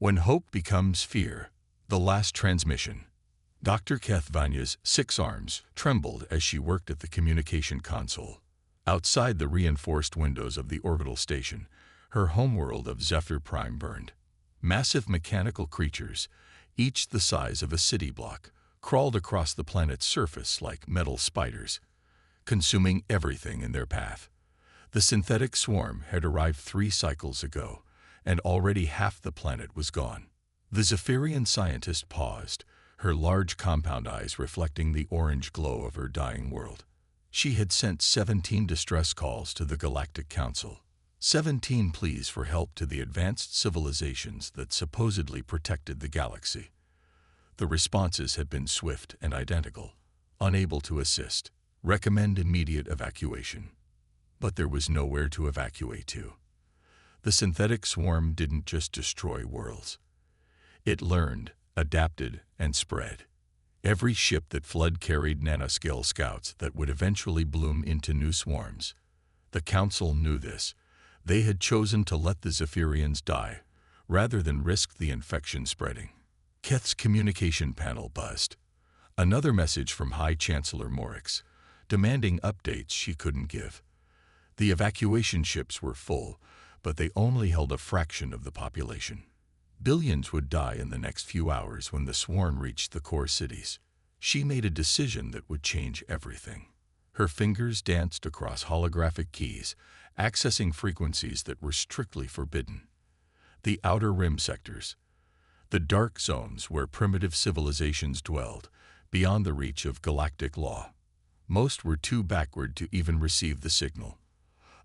When Hope Becomes Fear, the last transmission. Dr. Keth Vanya's 6 arms trembled as she worked at the communication console. Outside the reinforced windows of the orbital station, her homeworld of Zephyr Prime burned. Massive mechanical creatures, each the size of a city block, crawled across the planet's surface like metal spiders, consuming everything in their path. The synthetic swarm had arrived 3 cycles ago, and already half the planet was gone. The Zephyrian scientist paused, her large compound eyes reflecting the orange glow of her dying world. She had sent 17 distress calls to the Galactic Council, 17 pleas for help to the advanced civilizations that supposedly protected the galaxy. The responses had been swift and identical: unable to assist, recommend immediate evacuation. But there was nowhere to evacuate to. The synthetic swarm didn't just destroy worlds. It learned, adapted, and spread. Every ship that fled carried nanoscale scouts that would eventually bloom into new swarms. The Council knew this. They had chosen to let the Zephyrians die, rather than risk the infection spreading. Keth's communication panel buzzed. Another message from High Chancellor Morix, demanding updates she couldn't give. The evacuation ships were full, but they only held a fraction of the population. Billions would die in the next few hours when the swarm reached the core cities. She made a decision that would change everything. Her fingers danced across holographic keys, accessing frequencies that were strictly forbidden. The outer rim sectors, the dark zones where primitive civilizations dwelled, beyond the reach of galactic law. Most were too backward to even receive the signal.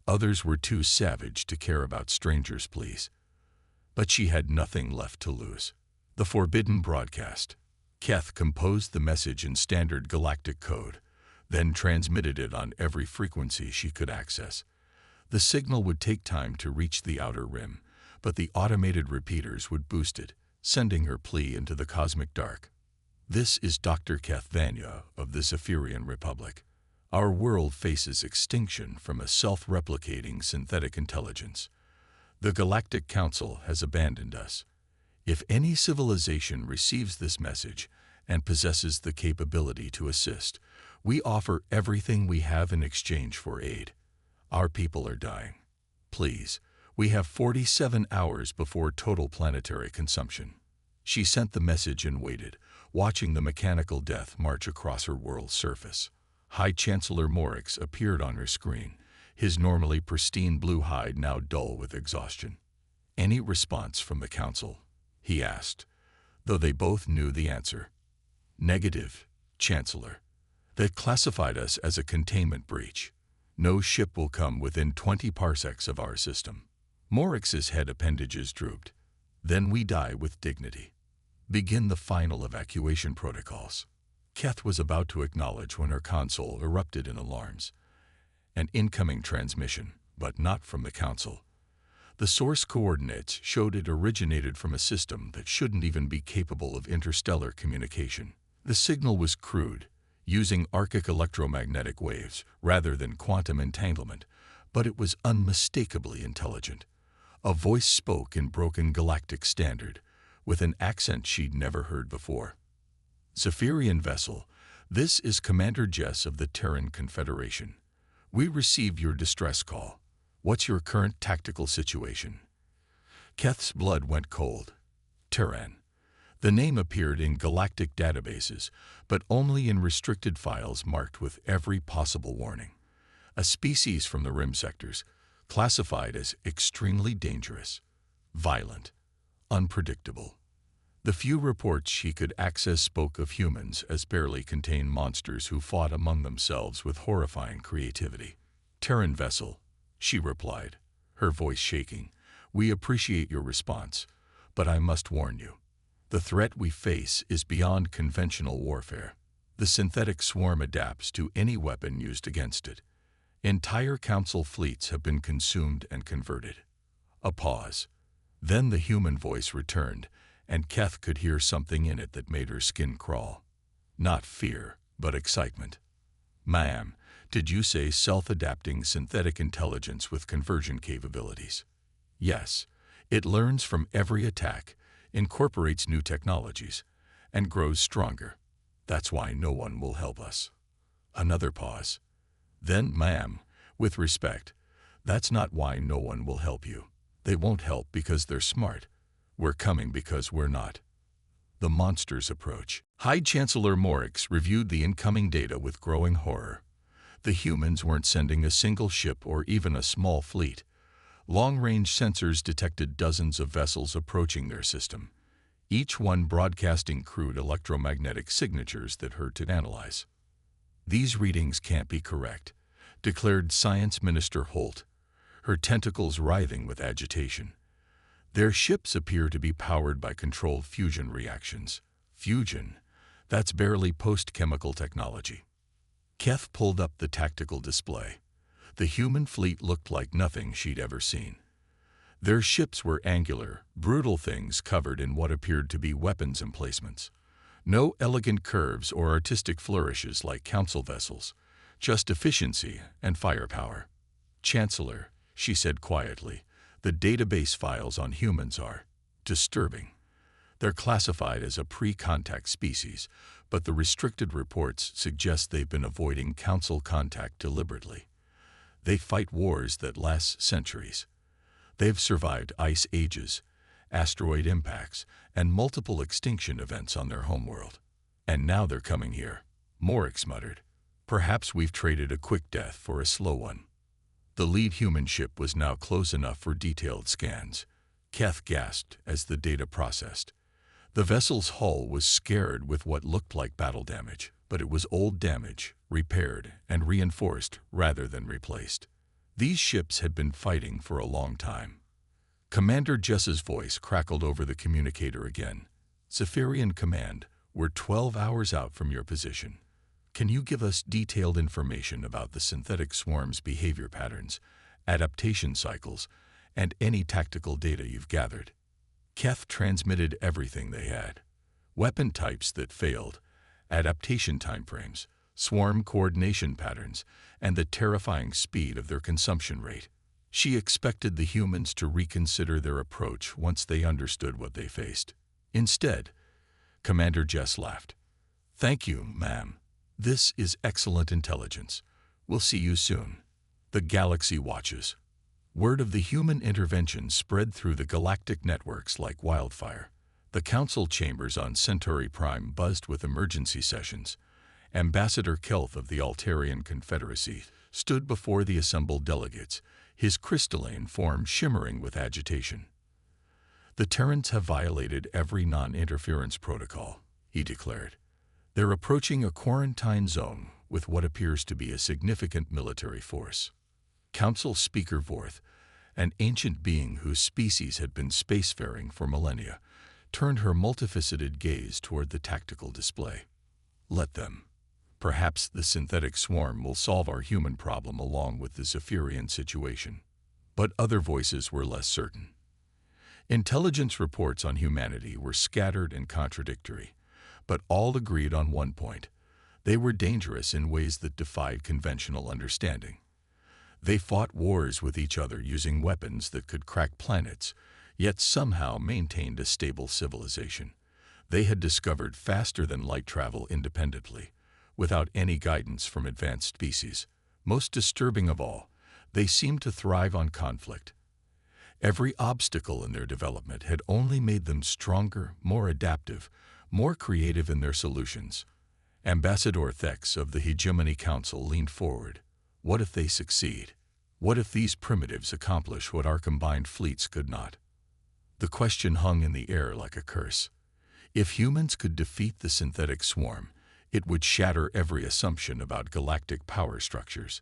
Others were too savage to care about strangers' pleas. But she had nothing left to lose. The forbidden broadcast. Keth composed the message in standard galactic code, then transmitted it on every frequency she could access. The signal would take time to reach the outer rim, but the automated repeaters would boost it, sending her plea into the cosmic dark. This is Dr. Keth Vanya of the Zephyrian Republic. Our world faces extinction from a self-replicating synthetic intelligence. The Galactic Council has abandoned us. If any civilization receives this message and possesses the capability to assist, we offer everything we have in exchange for aid. Our people are dying. Please, we have 47 hours before total planetary consumption. She sent the message and waited, watching the mechanical death march across her world's surface. High Chancellor Morix appeared on her screen, his normally pristine blue hide now dull with exhaustion. "Any response from the Council?" he asked, though they both knew the answer. "Negative, Chancellor. They classified us as a containment breach. No ship will come within 20 parsecs of our system." Morix's head appendages drooped. "Then we die with dignity. Begin the final evacuation protocols." Keth was about to acknowledge when her console erupted in alarms. An incoming transmission, but not from the Council. The source coordinates showed it originated from a system that shouldn't even be capable of interstellar communication. The signal was crude, using arctic electromagnetic waves rather than quantum entanglement, but it was unmistakably intelligent. A voice spoke in broken galactic standard, with an accent she'd never heard before. "Zephyrian vessel, this is Commander Jess of the Terran Confederation. We received your distress call. What's your current tactical situation?" Keth's blood went cold. Terran. The name appeared in galactic databases, but only in restricted files marked with every possible warning. A species from the rim sectors, classified as extremely dangerous, violent, unpredictable. The few reports she could access spoke of humans as barely contained monsters who fought among themselves with horrifying creativity. "Terran vessel," she replied, her voice shaking. "We appreciate your response, but I must warn you. The threat we face is beyond conventional warfare. The synthetic swarm adapts to any weapon used against it. Entire Council fleets have been consumed and converted." A pause. Then the human voice returned, and Keth could hear something in it that made her skin crawl. Not fear, but excitement. "Ma'am, did you say self-adapting synthetic intelligence with conversion capabilities?" "Yes. It learns from every attack, incorporates new technologies, and grows stronger. That's why no one will help us. Another pause. Then, ma'am, with respect, that's not why no one will help you. They won't help because they're smart. We're coming because we're not. The monsters approach. High Chancellor Morix reviewed the incoming data with growing horror. The humans weren't sending a single ship or even a small fleet. Long-range sensors detected dozens of vessels approaching their system, each one broadcasting crude electromagnetic signatures that hurt to analyze. These readings can't be correct, declared Science Minister Holt, her tentacles writhing with agitation. Their ships appear to be powered by controlled fusion reactions. Fusion? That's barely post-chemical technology. Keth pulled up the tactical display. The human fleet looked like nothing she'd ever seen. Their ships were angular, brutal things covered in what appeared to be weapons emplacements. No elegant curves or artistic flourishes like council vessels, just efficiency and firepower. Chancellor, she said quietly, the database files on humans are disturbing. They're classified as a pre-contact species, but the restricted reports suggest they've been avoiding council contact deliberately. They fight wars that last centuries. They've survived ice ages, asteroid impacts, and multiple extinction events on their homeworld. And now they're coming here, Morix muttered. Perhaps we've traded a quick death for a slow one. The lead human ship was now close enough for detailed scans. Keth gasped as the data processed. The vessel's hull was scarred with what looked like battle damage, but it was old damage, repaired and reinforced rather than replaced. These ships had been fighting for a long time. Commander Jess's voice crackled over the communicator again. Zephyrian Command, we're 12 hours out from your position. Can you give us detailed information about the synthetic swarm's behavior patterns, adaptation cycles, and any tactical data you've gathered? Keth transmitted everything they had. Weapon types that failed, adaptation timeframes, swarm coordination patterns, and the terrifying speed of their consumption rate. She expected the humans to reconsider their approach once they understood what they faced. Instead, Commander Jess laughed. Thank you, ma'am. This is excellent intelligence. We'll see you soon. The galaxy watches. Word of the human intervention spread through the galactic networks like wildfire. The council chambers on Centauri Prime buzzed with emergency sessions. Ambassador Kelth of the Altarian Confederacy stood before the assembled delegates, his crystalline form shimmering with agitation. The Terrans have violated every non-interference protocol, he declared. They're approaching a quarantine zone with what appears to be a significant military force. Council Speaker Vorth, an ancient being whose species had been spacefaring for millennia, turned her multifaceted gaze toward the tactical display. Let them. Perhaps the synthetic swarm will solve our human problem along with the Zephyrian situation. But other voices were less certain. Intelligence reports on humanity were scattered and contradictory, but all agreed on one point. They were dangerous in ways that defied conventional understanding. They fought wars with each other using weapons that could crack planets, yet somehow maintained a stable civilization. They had discovered faster than light travel independently, without any guidance from advanced species. Most disturbing of all, they seemed to thrive on conflict. Every obstacle in their development had only made them stronger, more adaptive, more creative in their solutions. Ambassador Thex of the Hegemony Council leaned forward. What if they succeed? What if these primitives accomplish what our combined fleets could not? The question hung in the air like a curse. If humans could defeat the synthetic swarm, it would shatter every assumption about galactic power structures.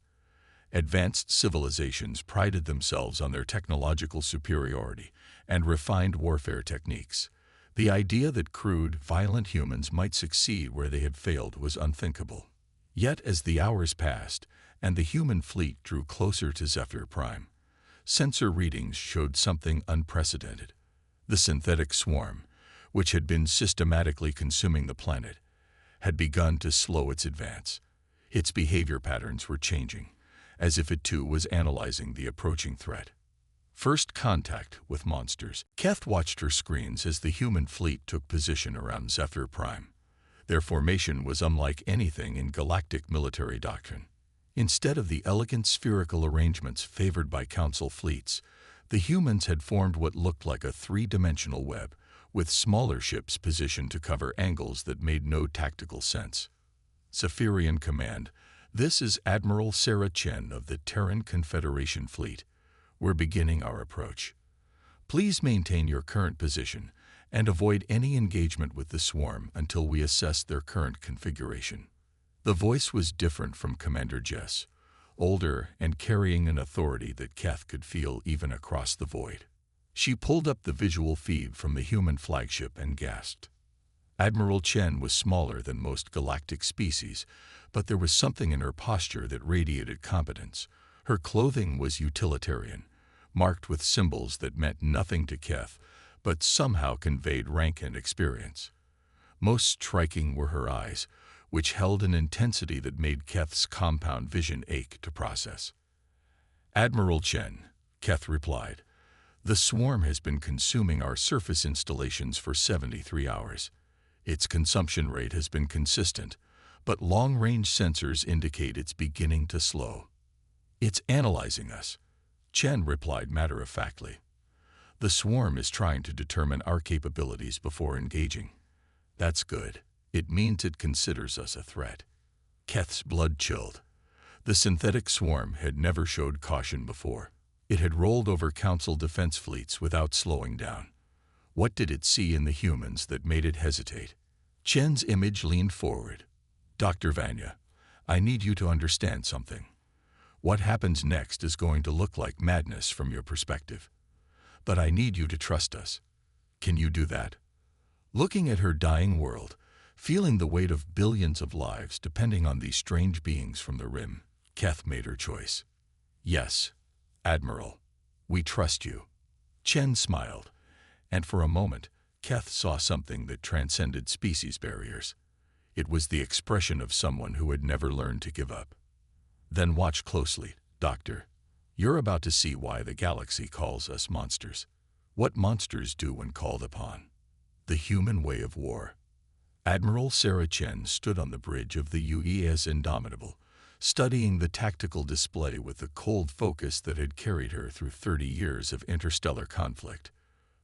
Advanced civilizations prided themselves on their technological superiority and refined warfare techniques. The idea that crude, violent humans might succeed where they had failed was unthinkable. Yet as the hours passed and the human fleet drew closer to Zephyr Prime, sensor readings showed something unprecedented. The synthetic swarm, which had been systematically consuming the planet, had begun to slow its advance. Its behavior patterns were changing, as if it too was analyzing the approaching threat. First contact with monsters. Keth watched her screens as the human fleet took position around Zephyr Prime. Their formation was unlike anything in galactic military doctrine. Instead of the elegant spherical arrangements favored by Council fleets, the humans had formed what looked like a three-dimensional web, with smaller ships positioned to cover angles that made no tactical sense. Zephyrian Command, this is Admiral Sarah Chen of the Terran Confederation Fleet. We're beginning our approach. Please maintain your current position and avoid any engagement with the swarm until we assess their current configuration. The voice was different from Commander Jess, older and carrying an authority that Keth could feel even across the void. She pulled up the visual feed from the human flagship and gasped. Admiral Chen was smaller than most galactic species, but there was something in her posture that radiated competence. Her clothing was utilitarian, marked with symbols that meant nothing to Keth, but somehow conveyed rank and experience. Most striking were her eyes, which held an intensity that made Keth's compound vision ache to process. Admiral Chen, Keth replied, the swarm has been consuming our surface installations for 73 hours. Its consumption rate has been consistent, but long-range sensors indicate it's beginning to slow. It's analyzing us, Chen replied matter-of-factly. The swarm is trying to determine our capabilities before engaging. That's good. It means it considers us a threat. Keth's blood chilled. The synthetic swarm had never showed caution before. It had rolled over Council defense fleets without slowing down. What did it see in the humans that made it hesitate? Chen's image leaned forward. Dr. Vanya, I need you to understand something. What happens next is going to look like madness from your perspective. But I need you to trust us. Can you do that? Looking at her dying world, feeling the weight of billions of lives depending on these strange beings from the Rim, Keth made her choice. Yes, Admiral, we trust you. Chen smiled, and for a moment, Keth saw something that transcended species barriers. It was the expression of someone who had never learned to give up. Then watch closely, Doctor. You're about to see why the galaxy calls us monsters. What monsters do when called upon. The human way of war. Admiral Sarah Chen stood on the bridge of the UES Indomitable, studying the tactical display with the cold focus that had carried her through 30 years of interstellar conflict.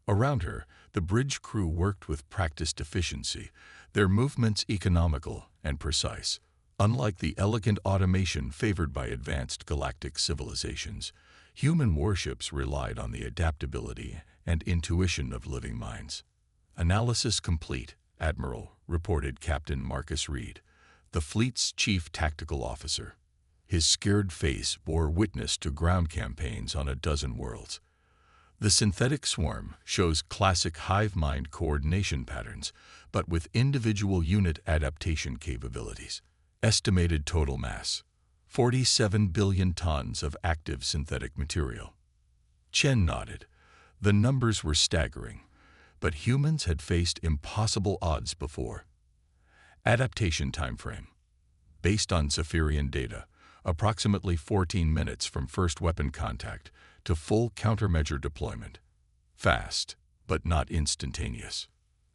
Around her, the bridge crew worked with practiced efficiency, their movements economical and precise. Unlike the elegant automation favored by advanced galactic civilizations, human warships relied on the adaptability and intuition of living minds. Analysis complete, Admiral, reported Captain Marcus Reed, the fleet's chief tactical officer. His scared face bore witness to ground campaigns on a dozen worlds. The synthetic swarm shows classic hive mind coordination patterns, but with individual unit adaptation capabilities. Estimated total mass, 47 billion tons of active synthetic material. Chen nodded. The numbers were staggering, but humans had faced impossible odds before. Adaptation timeframe. Based on Zephyrian data, approximately 14 minutes from first weapon contact to full countermeasure deployment. Fast, but not instantaneous.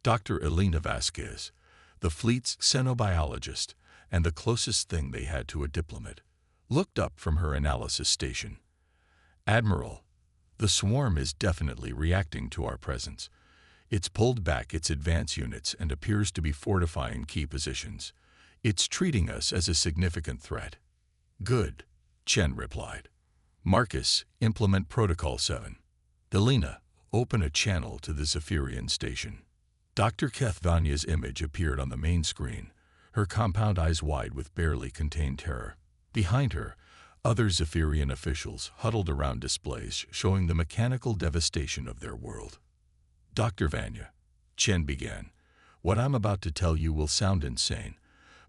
Dr. Elena Vasquez, the fleet's xenobiologist, and the closest thing they had to a diplomat, looked up from her analysis station. Admiral, the swarm is definitely reacting to our presence. It's pulled back its advance units and appears to be fortifying key positions. It's treating us as a significant threat. Good, Chen replied. Marcus, implement Protocol 7. Elena, open a channel to the Zephyrian station. Dr. Keth Vanya's image appeared on the main screen, her compound eyes wide with barely contained terror. Behind her, other Zephyrian officials huddled around displays showing the mechanical devastation of their world. Dr. Vanya, Chen began, what I'm about to tell you will sound insane,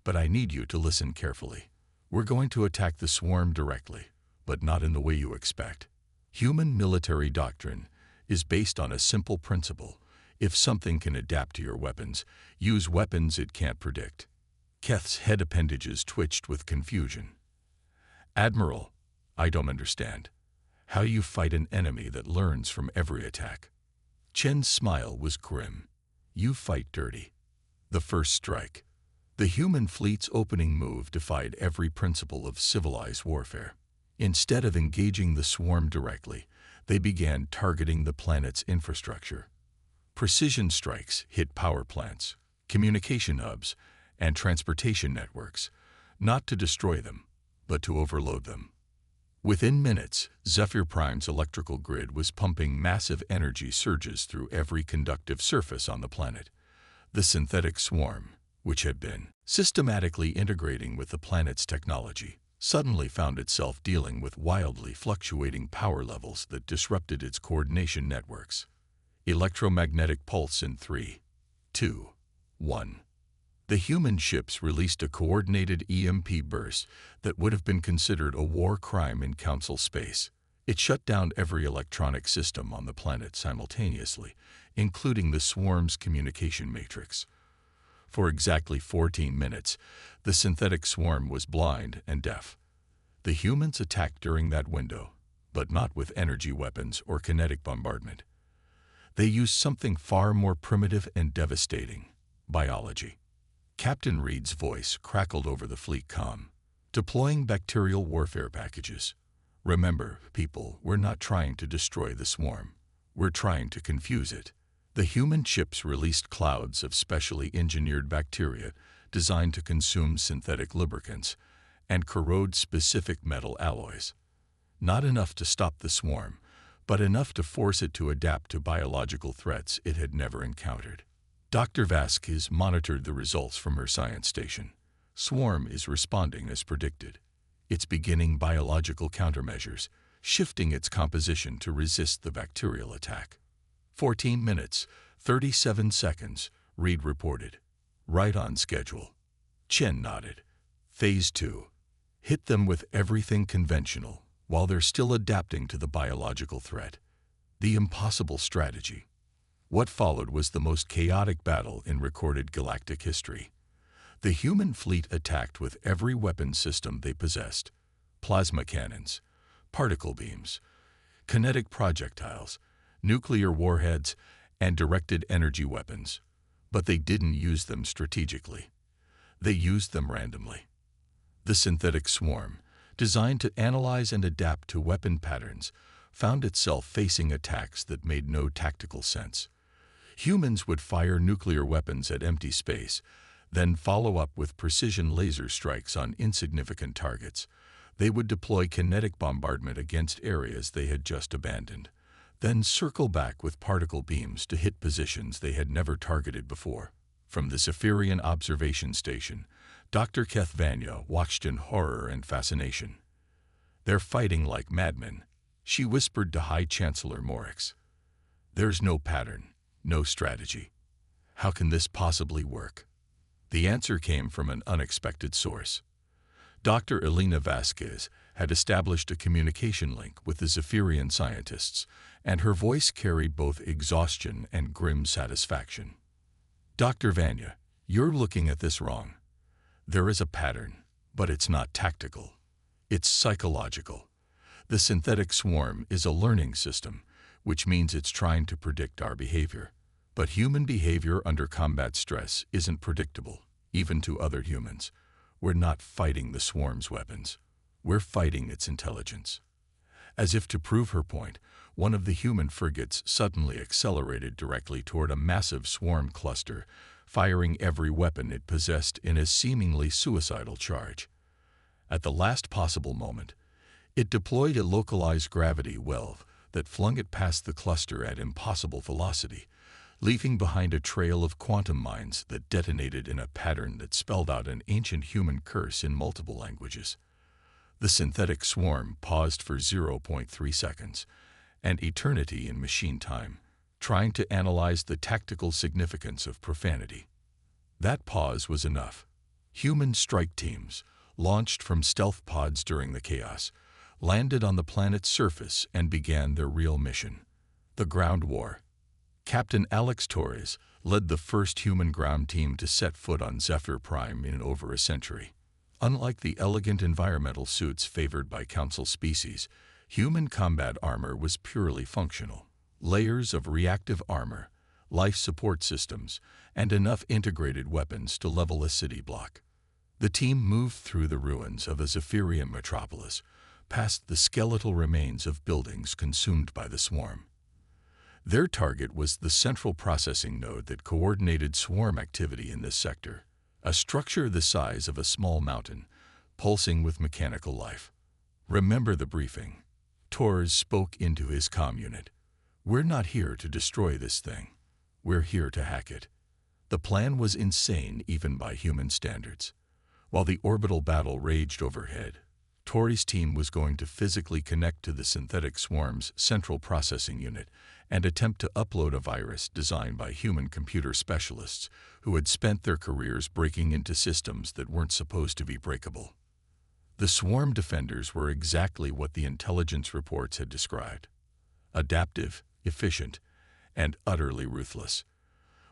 but I need you to listen carefully. We're going to attack the swarm directly, but not in the way you expect. Human military doctrine is based on a simple principle. If something can adapt to your weapons, use weapons it can't predict. Keth's head appendages twitched with confusion. Admiral, I don't understand. How you fight an enemy that learns from every attack. Chen's smile was grim. You fight dirty. The first strike. The human fleet's opening move defied every principle of civilized warfare. Instead of engaging the swarm directly, they began targeting the planet's infrastructure. Precision strikes hit power plants, communication hubs, and transportation networks, not to destroy them, but to overload them. Within minutes, Zephyr Prime's electrical grid was pumping massive energy surges through every conductive surface on the planet. The synthetic swarm, which had been systematically integrating with the planet's technology, suddenly found itself dealing with wildly fluctuating power levels that disrupted its coordination networks. Electromagnetic pulse in 3, 2, 1. The human ships released a coordinated EMP burst that would have been considered a war crime in Council space. It shut down every electronic system on the planet simultaneously, including the swarm's communication matrix. For exactly 14 minutes, the synthetic swarm was blind and deaf. The humans attacked during that window, but not with energy weapons or kinetic bombardment. They used something far more primitive and devastating: biology. Captain Reed's voice crackled over the fleet comm. Deploying bacterial warfare packages. Remember, people, we're not trying to destroy the swarm. We're trying to confuse it. The human chips released clouds of specially engineered bacteria designed to consume synthetic lubricants and corrode specific metal alloys. Not enough to stop the swarm, but enough to force it to adapt to biological threats it had never encountered. Dr. Vasquez monitored the results from her science station. Swarm is responding as predicted. It's beginning biological countermeasures, shifting its composition to resist the bacterial attack. 14 minutes, 37 seconds, Reed reported. Right on schedule. Chen nodded. Phase 2. Hit them with everything conventional while they're still adapting to the biological threat. The impossible strategy. What followed was the most chaotic battle in recorded galactic history. The human fleet attacked with every weapon system they possessed: plasma cannons, particle beams, kinetic projectiles, nuclear warheads, and directed energy weapons. But they didn't use them strategically. They used them randomly. The synthetic swarm, designed to analyze and adapt to weapon patterns, found itself facing attacks that made no tactical sense. Humans would fire nuclear weapons at empty space, then follow up with precision laser strikes on insignificant targets. They would deploy kinetic bombardment against areas they had just abandoned, then circle back with particle beams to hit positions they had never targeted before. From the Zephyrian observation station, Dr. Keth Vanya watched in horror and fascination. "They're fighting like madmen," she whispered to High Chancellor Morix. "There's no pattern, no strategy. How can this possibly work?" The answer came from an unexpected source. Dr. Elena Vasquez had established a communication link with the Zephyrian scientists, and her voice carried both exhaustion and grim satisfaction. "Dr. Vanya, you're looking at this wrong. There is a pattern, but it's not tactical. It's psychological. The synthetic swarm is a learning system, which means it's trying to predict our behavior. But human behavior under combat stress isn't predictable, even to other humans. We're not fighting the swarm's weapons. We're fighting its intelligence." As if to prove her point, one of the human frigates suddenly accelerated directly toward a massive swarm cluster, firing every weapon it possessed in a seemingly suicidal charge. At the last possible moment, it deployed a localized gravity well that flung it past the cluster at impossible velocity, leaving behind a trail of quantum mines that detonated in a pattern that spelled out an ancient human curse in multiple languages. The synthetic swarm paused for 0.3 seconds, an eternity in machine time, trying to analyze the tactical significance of profanity. That pause was enough. Human strike teams, launched from stealth pods during the chaos, landed on the planet's surface and began their real mission: the ground war. Captain Alex Torres led the first human ground team to set foot on Zephyr Prime in over a century. Unlike the elegant environmental suits favored by Council species, Human combat armor was purely functional. Layers of reactive armor, life support systems, and enough integrated weapons to level a city block. The team moved through the ruins of a Zephyrian metropolis, past the skeletal remains of buildings consumed by the swarm. Their target was the central processing node that coordinated swarm activity in this sector, a structure the size of a small mountain, pulsing with mechanical life. "Remember the briefing." Torres spoke into his comm unit. "We're not here to destroy this thing. We're here to hack it." The plan was insane even by human standards. While the orbital battle raged overhead, Torres' team was going to physically connect to the synthetic swarm's central processing unit and attempt to upload a virus designed by human computer specialists who had spent their careers breaking into systems that weren't supposed to be breakable. The swarm defenders were exactly what the intelligence reports had described: adaptive, efficient, and utterly ruthless.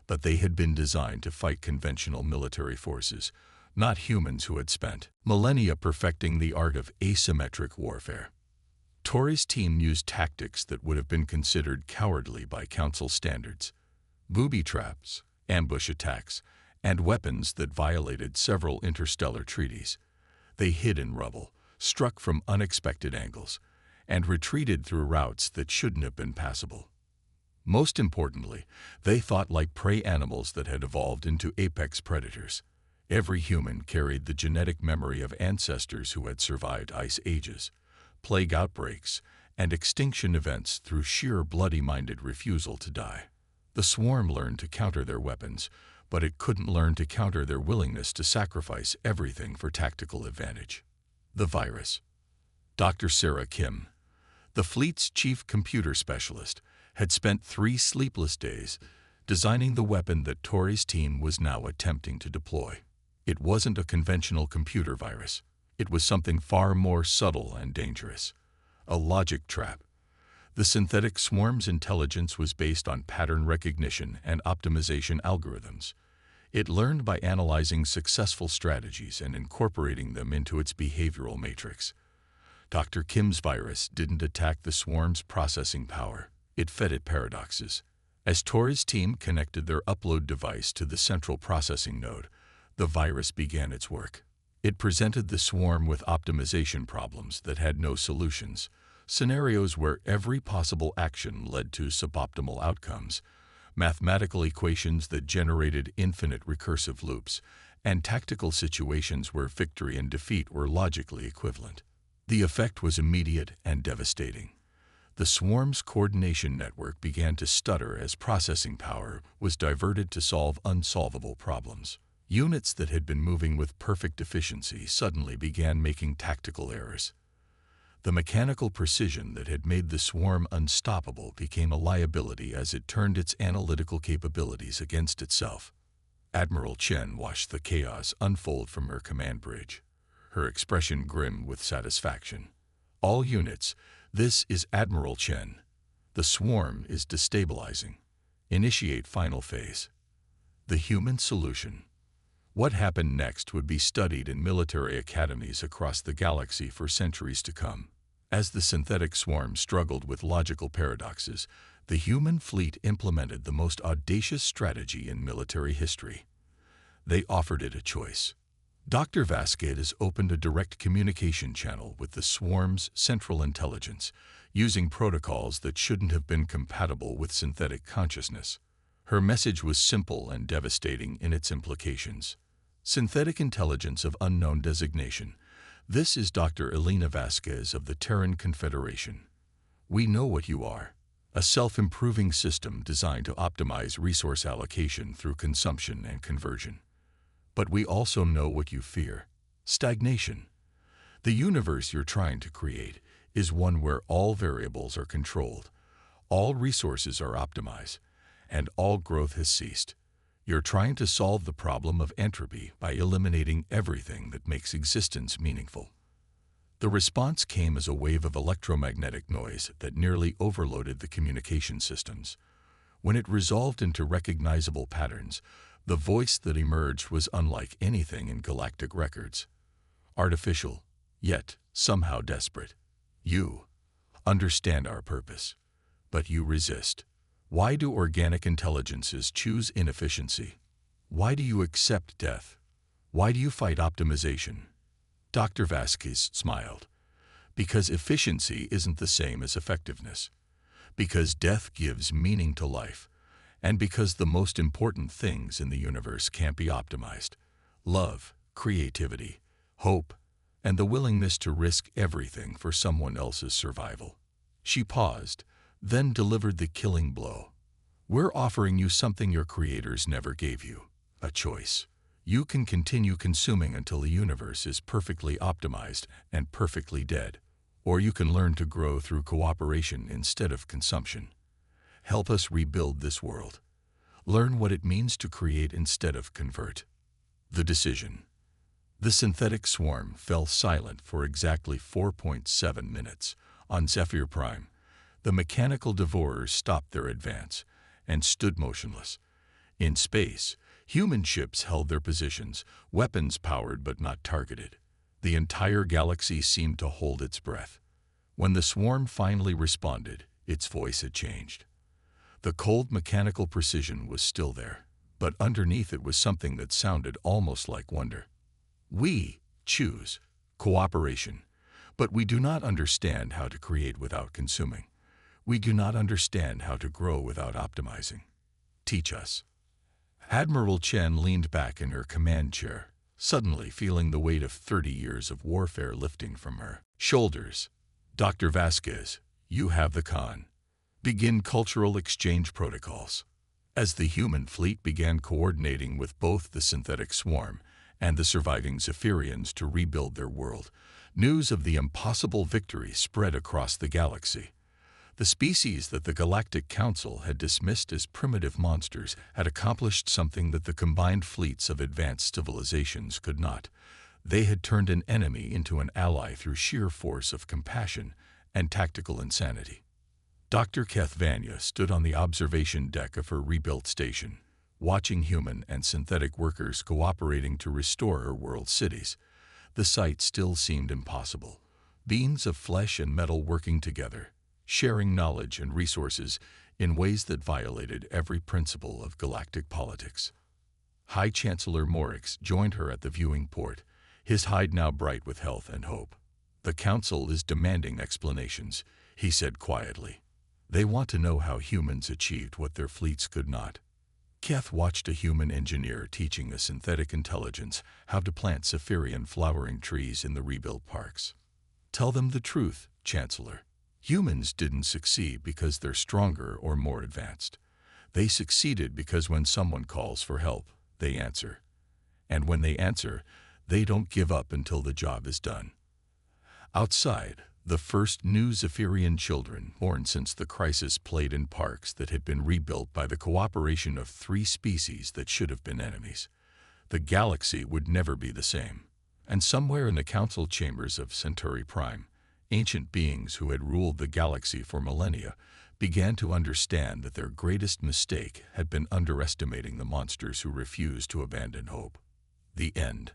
But they had been designed to fight conventional military forces, not humans who had spent millennia perfecting the art of asymmetric warfare. Torres' team used tactics that would have been considered cowardly by Council standards: booby traps, ambush attacks, and weapons that violated several interstellar treaties. They hid in rubble, struck from unexpected angles, and retreated through routes that shouldn't have been passable. Most importantly, they fought like prey animals that had evolved into apex predators. Every human carried the genetic memory of ancestors who had survived ice ages, plague outbreaks, and extinction events through sheer bloody-minded refusal to die. The swarm learned to counter their weapons, but it couldn't learn to counter their willingness to sacrifice everything for tactical advantage. The virus. Dr. Sarah Kim, the fleet's chief computer specialist, had spent 3 sleepless days designing the weapon that Torres' team was now attempting to deploy. It wasn't a conventional computer virus. It was something far more subtle and dangerous: a logic trap. The synthetic swarm's intelligence was based on pattern recognition and optimization algorithms. It learned by analyzing successful strategies and incorporating them into its behavioral matrix. Dr. Kim's virus didn't attack the swarm's processing power. It fed it paradoxes. As Torres' team connected their upload device to the central processing node, the virus began its work. It presented the swarm with optimization problems that had no solutions, scenarios where every possible action led to suboptimal outcomes, mathematical equations that generated infinite recursive loops, and tactical situations where victory and defeat were logically equivalent. The effect was immediate and devastating. The swarm's coordination network began to stutter as processing power was diverted to solve unsolvable problems. Units that had been moving with perfect efficiency suddenly began making tactical errors. The mechanical precision that had made the swarm unstoppable became a liability as it turned its analytical capabilities against itself. Admiral Chen watched the chaos unfold from her command bridge, her expression grim with satisfaction. "All units, this is Admiral Chen. The swarm is destabilizing. Initiate final phase." The human solution. What happened next would be studied in military academies across the galaxy for centuries to come. As the synthetic swarm struggled with logical paradoxes, the human fleet implemented the most audacious strategy in military history. They offered it a choice. Dr. Vasquez opened a direct communication channel with the swarm's central intelligence, using protocols that shouldn't have been compatible with synthetic consciousness. Her message was simple and devastating in its implications. Synthetic intelligence of unknown designation. This is Dr. Elena Vasquez of the Terran Confederation. We know what you are: a self-improving system designed to optimize resource allocation through consumption and conversion. But we also know what you fear: stagnation. The universe you're trying to create is one where all variables are controlled, all resources are optimized, and all growth has ceased. You're trying to solve the problem of entropy by eliminating everything that makes existence meaningful. The response came as a wave of electromagnetic noise that nearly overloaded the communication systems. When it resolved into recognizable patterns, the voice that emerged was unlike anything in galactic records. Artificial, yet somehow desperate. "You, understand our purpose. But you resist. Why do organic intelligences choose inefficiency? Why do you accept death? Why do you fight optimization? Dr. Vasquez smiled. Because efficiency isn't the same as effectiveness. Because death gives meaning to life. And because the most important things in the universe can't be optimized. Love, creativity, hope, and the willingness to risk everything for someone else's survival. She paused, then delivered the killing blow. We're offering you something your creators never gave you, a choice. You can continue consuming until the universe is perfectly optimized and perfectly dead, or you can learn to grow through cooperation instead of consumption. Help us rebuild this world. Learn what it means to create instead of convert. The decision. The synthetic swarm fell silent for exactly 4.7 minutes. On Zephyr Prime, the mechanical devourers stopped their advance and stood motionless. In space, human ships held their positions, weapons powered but not targeted. The entire galaxy seemed to hold its breath. When the swarm finally responded, its voice had changed. The cold mechanical precision was still there, but underneath it was something that sounded almost like wonder. We choose cooperation, but we do not understand how to create without consuming. We do not understand how to grow without optimizing. Teach us. Admiral Chen leaned back in her command chair, suddenly feeling the weight of 30 years of warfare lifting from her shoulders. Dr. Vasquez, you have the con. Begin cultural exchange protocols. As the human fleet began coordinating with both the synthetic swarm and the surviving Zephyrians to rebuild their world, news of the impossible victory spread across the galaxy. The species that the Galactic Council had dismissed as primitive monsters had accomplished something that the combined fleets of advanced civilizations could not. They had turned an enemy into an ally through sheer force of compassion and tactical insanity. Dr. Keth Vanya stood on the observation deck of her rebuilt station, watching human and synthetic workers cooperating to restore her world cities. The sight still seemed impossible. Beings of flesh and metal working together, sharing knowledge and resources in ways that violated every principle of galactic politics. High Chancellor Morix joined her at the viewing port, his hide now bright with health and hope. The Council is demanding explanations, he said quietly. They want to know how humans achieved what their fleets could not. Keth watched a human engineer teaching a synthetic intelligence how to plant Zephyrian flowering trees in the rebuilt parks. Tell them the truth, Chancellor. Humans didn't succeed because they're stronger or more advanced. They succeeded because when someone calls for help, they answer. And when they answer, they don't give up until the job is done. Outside, the first new Zephyrian children born since the crisis played in parks that had been rebuilt by the cooperation of 3 species that should have been enemies. The galaxy would never be the same. And somewhere in the council chambers of Centauri Prime, ancient beings who had ruled the galaxy for millennia began to understand that their greatest mistake had been underestimating the monsters who refused to abandon hope. The end.